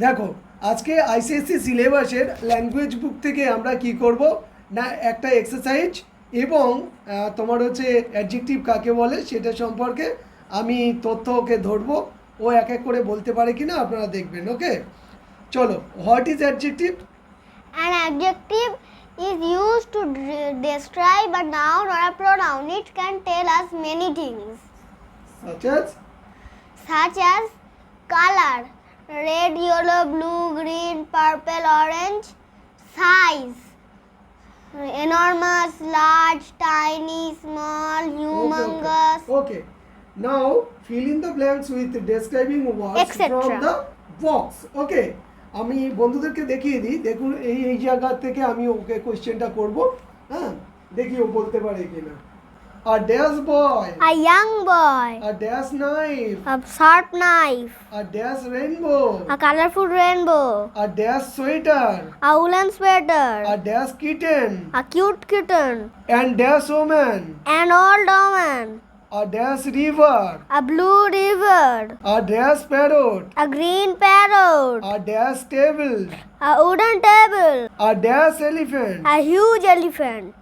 দেখো আজকে আইসিএসসি সিলেবাসের ল্যাঙ্গুয়েজ বুক থেকে আমরা কি করব না একটা এক্সারসাইজ এবং তোমার হচ্ছে অ্যাডজেক্টিভ কাকে বলে সেটা সম্পর্কে আমি তথ্য ওকে ধরবো, ও এক এক করে বলতে পারে কিনা আপনারা দেখবেন। ওকে, চলো। What is adjective? An adjective is used to describe a noun or a pronoun. It can tell us many things, such as color, red, yellow, blue, green, purple, orange. Size, enormous, large, tiny, small, humongous. Okay. Now fill in the blanks with describing words Etc. from the box. Okay. আমি বন্ধুদেরকে দেখিয়ে দিই, দেখুন এই জায়গা থেকে আমি ওকে কোশ্চেনটা করব। হ্যাঁ, দেখি ও বলতে পারে কিনা। A dash boy, A young boy, a dash knife, a sharp knife, a dash rainbow, a colorful rainbow, a dash sweater, a woolen sweater, a dash kitten, a cute kitten, and dash woman, an old woman, a dash river, a blue river, a dash parrot, a green parrot, a dash table, a wooden table, a dash elephant. a huge elephant.